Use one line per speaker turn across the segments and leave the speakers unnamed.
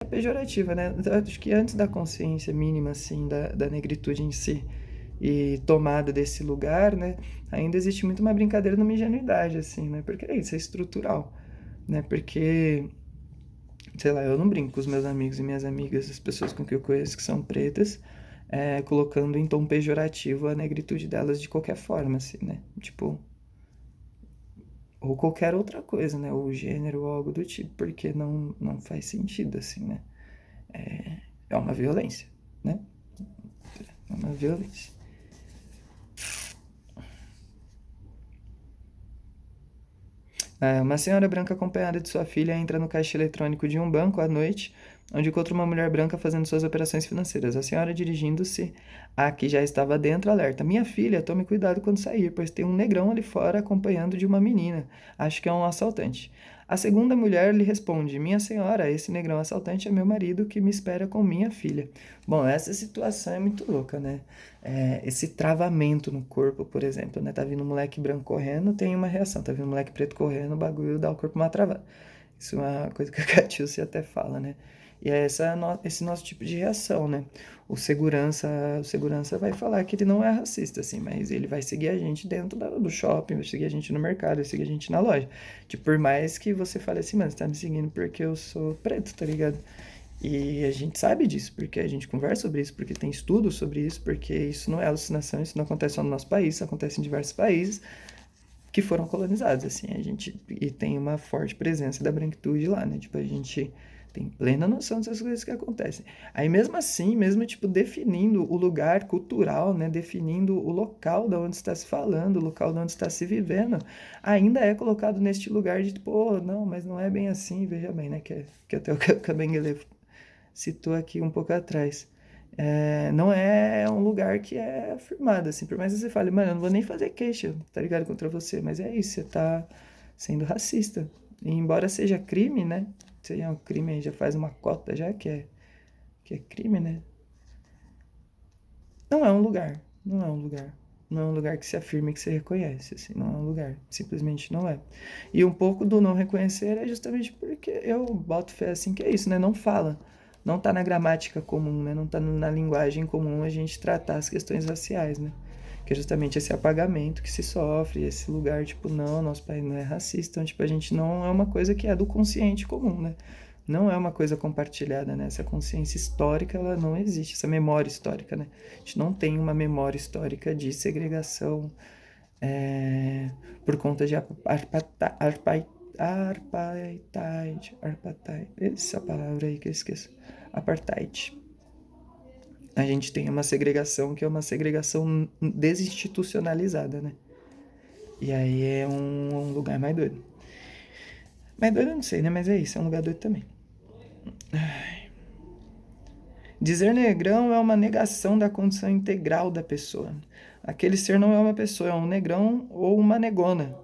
pejorativa, né? Eu acho que antes da consciência mínima, assim, da negritude em si e tomada desse lugar, né? Ainda existe muito uma brincadeira numa ingenuidade, assim, né? Porque é isso, é estrutural, né? Porque, sei lá, eu não brinco com os meus amigos e minhas amigas, as pessoas com que eu conheço que são pretas, colocando em tom pejorativo a negritude delas de qualquer forma, assim, né? Tipo, ou qualquer outra coisa, né? Ou gênero ou algo do tipo, porque não faz sentido, assim, né? É uma violência, né? É uma violência. Uma senhora branca acompanhada de sua filha entra no caixa eletrônico de um banco à noite, onde encontra uma mulher branca fazendo suas operações financeiras. A senhora, dirigindo-se à que já estava dentro, alerta: Minha filha, tome cuidado quando sair, pois tem um negrão ali fora acompanhando de uma menina. Acho que é um assaltante. A segunda mulher lhe responde: Minha senhora, esse negrão assaltante é meu marido que me espera com minha filha. Bom, essa situação é muito louca, né? Esse travamento no corpo, por exemplo, né? Tá vindo um moleque branco correndo, tem uma reação. Tá vindo um moleque preto correndo, o bagulho dá o corpo uma travada. Isso é uma coisa que a Catiúcia até fala, né? E é esse nosso tipo de reação, né? O segurança vai falar que ele não é racista, assim, mas ele vai seguir a gente dentro do shopping, vai seguir a gente no mercado, vai seguir a gente na loja. Tipo, por mais que você fale assim, mano, você tá me seguindo porque eu sou preto, tá ligado? E a gente sabe disso, porque a gente conversa sobre isso, porque tem estudos sobre isso, porque isso não é alucinação, isso não acontece só no nosso país, isso acontece em diversos países que foram colonizados, assim, e tem uma forte presença da branquitude lá, né? Tipo, a gente tem plena noção dessas coisas que acontecem. Aí mesmo assim, mesmo tipo definindo o lugar cultural, né, definindo o local da onde está se falando, o local da onde está se vivendo, ainda é colocado neste lugar de tipo, oh, não, mas não é bem assim, veja bem, né, que até o Kabengele citou aqui um pouco atrás. Não é um lugar que é afirmado, assim, por mais que você fale, mano, eu não vou nem fazer queixa, tá ligado, contra você, mas é isso, você tá sendo racista. E embora seja crime, né, seja um crime, já faz uma cota já que é crime, né, não é um lugar, não é um lugar. Não é um lugar que se afirme que se reconhece, assim, não é um lugar, simplesmente não é. E um pouco do não reconhecer é justamente porque eu boto fé assim que é isso, né? Não fala. Não tá na gramática comum, né? Não tá na linguagem comum a gente tratar as questões raciais, né? Que é justamente esse apagamento que se sofre, esse lugar, tipo, não, nosso país não é racista, então, tipo, a gente não é uma coisa que é do consciente comum, né? Não é uma coisa compartilhada, né? Essa consciência histórica, ela não existe, essa memória histórica, né? A gente não tem uma memória histórica de segregação por conta de apartheid, essa palavra aí que eu esqueço, apartheid. A gente tem uma segregação que é uma segregação desinstitucionalizada, né? E aí é um lugar mais doido. Mais doido eu não sei, né? Mas é isso, é um lugar doido também. Dizer negrão é uma negação da condição integral da pessoa. Aquele ser não é uma pessoa, é um negrão ou uma negona.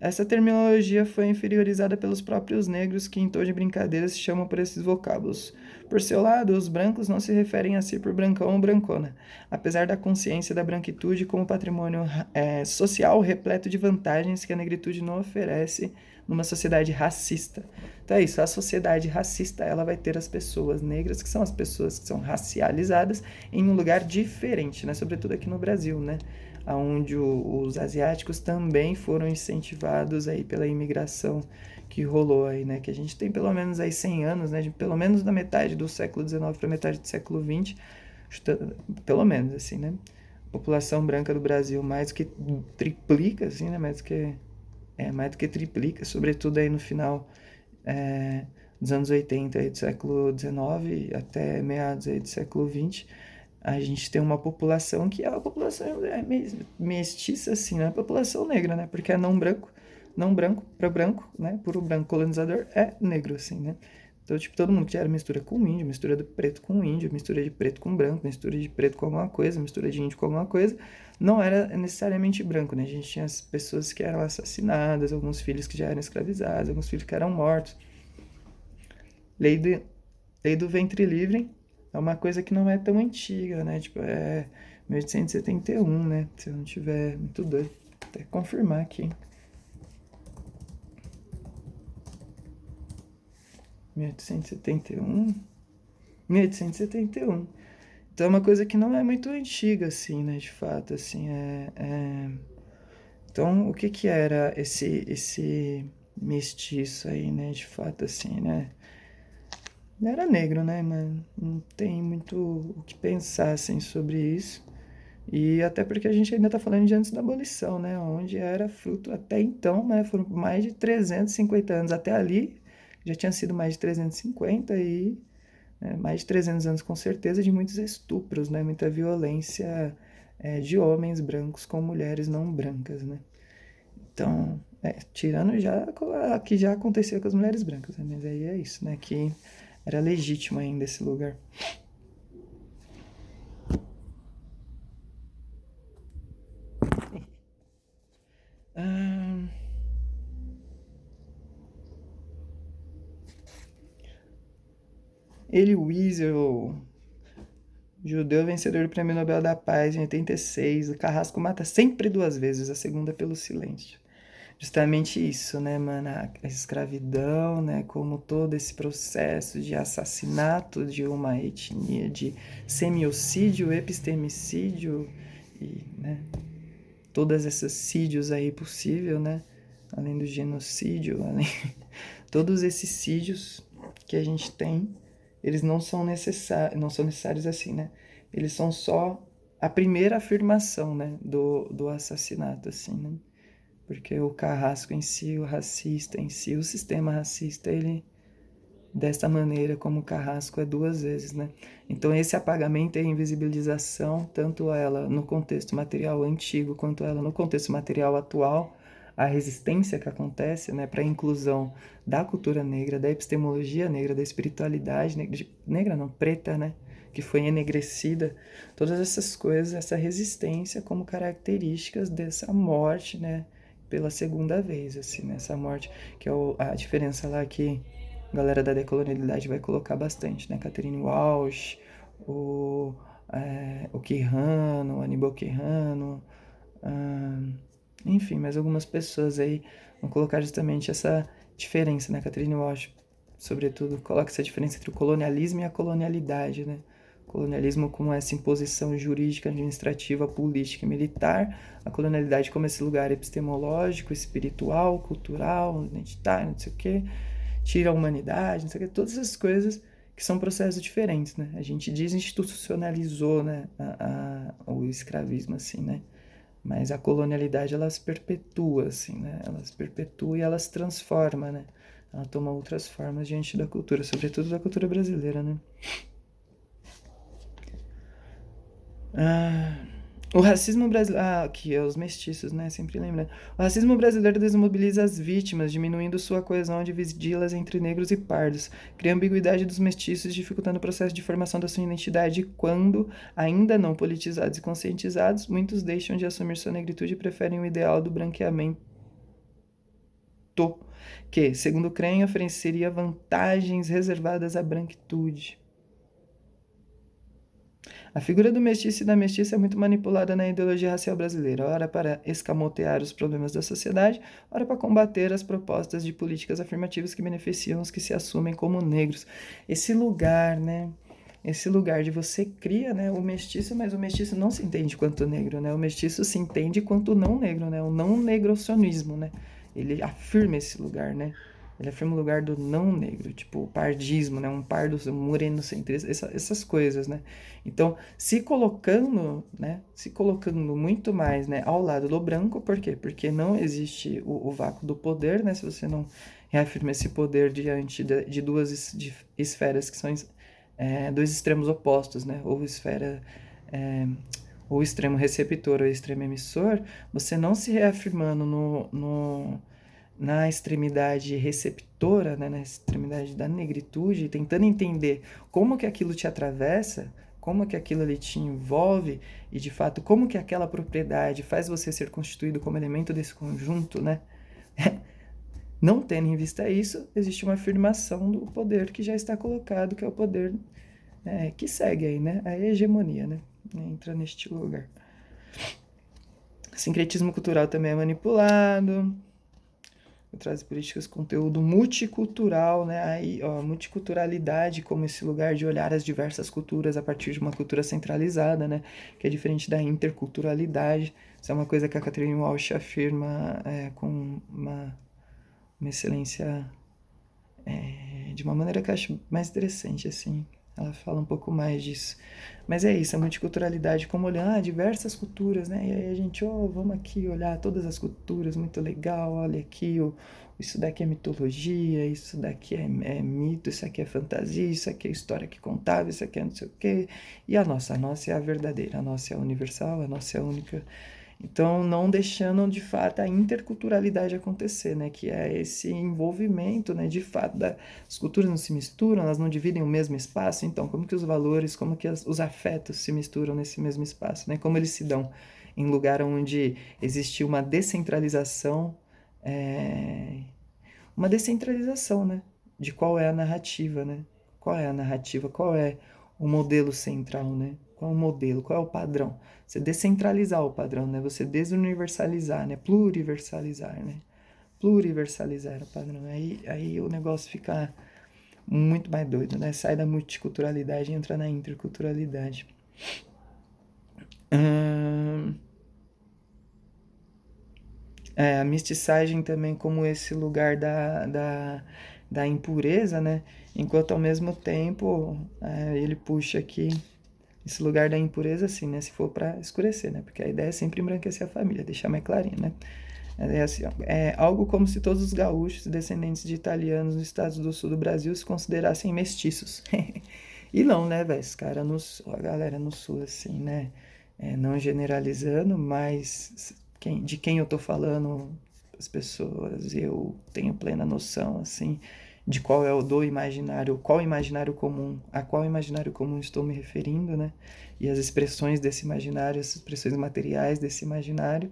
Essa terminologia foi inferiorizada pelos próprios negros que, em tom de brincadeira, se chamam por esses vocábulos. Por seu lado, os brancos não se referem a si por brancão ou brancona, apesar da consciência da branquitude como patrimônio social repleto de vantagens que a negritude não oferece numa sociedade racista. Então é isso, a sociedade racista ela vai ter as pessoas negras, que são as pessoas que são racializadas, em um lugar diferente, né? Sobretudo aqui no Brasil, né? Onde os asiáticos também foram incentivados aí pela imigração que rolou aí, né? Que a gente tem pelo menos aí 100 anos, né? Pelo menos da metade do século XIX para metade do século XX, pelo menos assim, né? A população branca do Brasil mais do que triplica, assim, né? Mais do que triplica, sobretudo aí no final dos anos 80 aí do século XIX até meados aí do século XX, a gente tem uma população que é uma população mestiça, assim, né? População negra, né? Porque é não branco para branco, né? Puro branco colonizador é negro, assim, né? Então, tipo, todo mundo que era mistura com índio, mistura do preto com índio, mistura de preto com branco, mistura de preto com alguma coisa, mistura de índio com alguma coisa, não era necessariamente branco, né? A gente tinha as pessoas que eram assassinadas, alguns filhos que já eram escravizados, alguns filhos que eram mortos. Lei do, lei do ventre livre é uma coisa que não é tão antiga, né? Tipo, é 1871, né? Se eu não tiver muito doido. Vou até confirmar aqui. 1871. 1871. Então é uma coisa que não é muito antiga, assim, né, de fato, assim, Então, o que que era esse mestiço aí, né, de fato, assim, né? Era negro, né, mas não tem muito o que pensar, assim, sobre isso. E até porque a gente ainda tá falando de antes da abolição, né, onde era fruto até então, né, foram mais de 350 anos. Até ali já tinha sido mais de 350 e mais de 300 anos com certeza de muitos estupros, né, muita violência de homens brancos com mulheres não brancas, né. Então, tirando já que já aconteceu com as mulheres brancas, né? Mas aí é isso, né? Que era legítimo ainda esse lugar. Ah, Elie Wiesel, judeu vencedor do Prêmio Nobel da Paz em 86. O Carrasco mata sempre duas vezes, a segunda pelo silêncio. Justamente isso, né, mano? A escravidão, né? Como todo esse processo de assassinato de uma etnia, de semiocídio, epistemicídio e, né, todas esses sídios aí possível, né? Além do genocídio, além todos esses sídios que a gente tem, eles não são necessários assim, né? Eles são só a primeira afirmação, né, do assassinato, assim, né? Porque o carrasco em si, o racista em si, o sistema racista, ele desta maneira como o carrasco é duas vezes, né? Então esse apagamento e a invisibilização, tanto ela no contexto material antigo quanto ela no contexto material atual, a resistência que acontece, né, para a inclusão da cultura negra, da epistemologia negra, da espiritualidade negra, negra não, preta, né, que foi enegrecida, todas essas coisas, essa resistência como características dessa morte, né, pela segunda vez, assim, né, essa morte que é a diferença lá que a galera da decolonialidade vai colocar bastante, né? Catherine Walsh, o, o Quijano, o Aníbal Quijano, ah, enfim, mais algumas pessoas aí vão colocar justamente essa diferença, né? Catherine Walsh, sobretudo, coloca essa diferença entre o colonialismo e a colonialidade, né? Colonialismo como essa imposição jurídica, administrativa, política e militar, a colonialidade como esse lugar epistemológico, espiritual, cultural, identitário, não sei o quê, tira a humanidade, não sei o quê, todas essas coisas que são processos diferentes, né? A gente desinstitucionalizou, né, o escravismo, assim, né? Mas a colonialidade, ela se perpetua, assim, né? Ela se perpetua e ela se transforma, né? Ela toma outras formas diante da cultura, sobretudo da cultura brasileira, né? Ah, o racismo brasileiro. Ah, aqui, os mestiços, né? Sempre lembrando. O racismo brasileiro desmobiliza as vítimas, diminuindo sua coesão, dividi-las entre negros e pardos. Cria ambiguidade dos mestiços, dificultando o processo de formação da sua identidade. Quando, ainda não politizados e conscientizados, muitos deixam de assumir sua negritude e preferem o ideal do branqueamento, que, segundo creem, ofereceria vantagens reservadas à branquitude. A figura do mestiço e da mestiça é muito manipulada na ideologia racial brasileira, ora para escamotear os problemas da sociedade, ora para combater as propostas de políticas afirmativas que beneficiam os que se assumem como negros. Esse lugar, né? Esse lugar de você cria, né, o mestiço, mas o mestiço não se entende quanto negro, né? O mestiço se entende quanto não negro, né? O não negrocionismo, né? Ele afirma esse lugar, né? Ele afirma o lugar do não negro, tipo o pardismo, né? Um pardo um moreno centrista, essas coisas, né? Então, se colocando, né? Se colocando muito mais, né, ao lado do branco, por quê? Porque não existe o vácuo do poder, né? Se você não reafirma esse poder diante de duas esferas que são dois extremos opostos, né? Ou esfera ou extremo receptor ou extremo emissor, você não se reafirmando na extremidade receptora, né, na extremidade da negritude, tentando entender como que aquilo te atravessa, como que aquilo ali te envolve e de fato como que aquela propriedade faz você ser constituído como elemento desse conjunto, né? Não tendo em vista isso, existe uma afirmação do poder que já está colocado, que é o poder que segue aí, né? A hegemonia, né? Entra neste lugar. Sincretismo cultural também é manipulado. Traz políticas, conteúdo multicultural, né? Aí, ó, multiculturalidade como esse lugar de olhar as diversas culturas a partir de uma cultura centralizada, né? Que é diferente da interculturalidade. Isso é uma coisa que a Catherine Walsh afirma com uma excelência, de uma maneira que eu acho mais interessante, assim. Ela fala um pouco mais disso. Mas é isso, a multiculturalidade, como olhar diversas culturas, né? E aí a gente, vamos aqui olhar todas as culturas, muito legal, olha aqui, isso daqui é mitologia, isso daqui é mito, isso aqui é fantasia, isso aqui é história que contava, isso aqui é não sei o quê. E a nossa é a verdadeira, a nossa é a universal, a nossa é a única. Então, não deixando de fato a interculturalidade acontecer, né? Que é esse envolvimento, né? De fato, as culturas não se misturam, elas não dividem o mesmo espaço. Então, como que os valores, como que os afetos se misturam nesse mesmo espaço, né? Como eles se dão em lugar onde existe é, uma descentralização, né? De qual é a narrativa, né? Qual é a narrativa? Qual é o modelo central, né? Qual é o modelo? Qual é o padrão? Você descentralizar o padrão, né? Você desuniversalizar, né? Pluriversalizar, né? Pluriversalizar o padrão. Aí o negócio fica muito mais doido, né? Sai da multiculturalidade e entra na interculturalidade. A mestiçagem também como esse lugar da impureza, né? Enquanto ao mesmo tempo ele puxa aqui esse lugar da impureza, assim, né? Se for para escurecer, né? Porque a ideia é sempre embranquecer a família, deixar mais clarinho, né? É assim, ó, é algo como se todos os gaúchos descendentes de italianos nos estados do sul do Brasil se considerassem mestiços. E não, né, velho? Os caras no sul, a galera no sul, assim, né? Não generalizando, mas de quem eu tô falando, as pessoas, eu tenho plena noção, assim, de qual é o do imaginário, qual imaginário comum, a qual imaginário comum estou me referindo, né? E as expressões desse imaginário, as expressões materiais desse imaginário,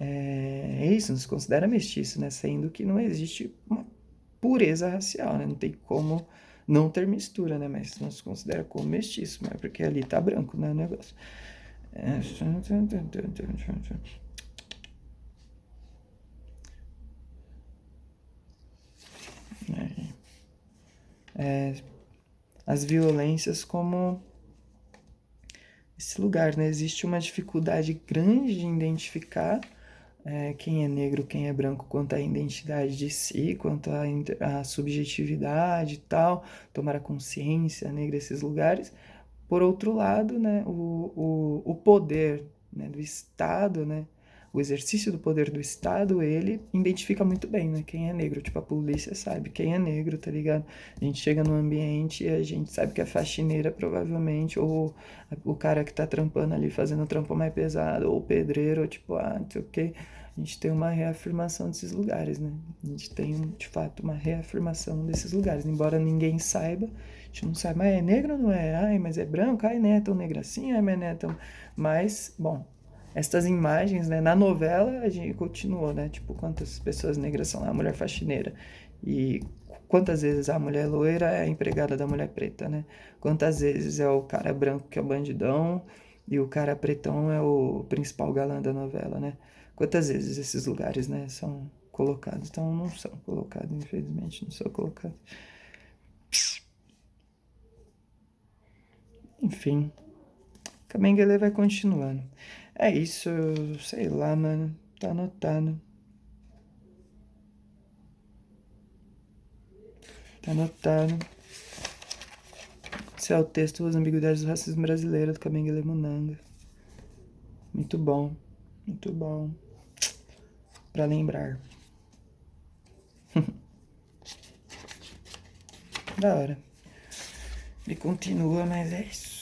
é isso, não se considera mestiço, né? Sendo que não existe uma pureza racial, né? Não tem como não ter mistura, né? Mas não se considera como mestiço, mas porque ali tá branco, né, o negócio. É... As violências como esse lugar, né? Existe uma dificuldade grande de identificar quem é negro, quem é branco, quanto à identidade de si, quanto à subjetividade e tal, tomar a consciência negra esses lugares. Por outro lado, né, o poder, né, do Estado, né, o exercício do poder do Estado, ele identifica muito bem, né, quem é negro. Tipo, a polícia sabe quem é negro, tá ligado? A gente chega no ambiente e a gente sabe que a faxineira, provavelmente, ou o cara que tá trampando ali, fazendo o trampo mais pesado, ou o pedreiro, ou tipo, não sei o quê. A gente tem uma reafirmação desses lugares, né? A gente tem, de fato, uma reafirmação desses lugares. Embora ninguém saiba, a gente não sabe, mas é negro ou não é? Ai, mas é branco? Ai, não é tão negro assim? Ai, mas não é tão... Mas, bom, estas imagens, né? Na novela, a gente continuou, né? Tipo, quantas pessoas negras são lá? A mulher faxineira. E quantas vezes a mulher loira é a empregada da mulher preta, né? Quantas vezes é o cara branco que é o bandidão e o cara pretão é o principal galã da novela, né? Quantas vezes esses lugares, né, são colocados? Então, não são colocados, infelizmente, não são colocados. Enfim, Kamengele vai continuando. É isso, sei lá, mano. Tá anotado. Tá anotado. Esse é o texto As Ambiguidades do Racismo Brasileiro, do Kamengele Munanga. Muito bom. Muito bom. Pra lembrar. Da hora. E continua, mas é isso.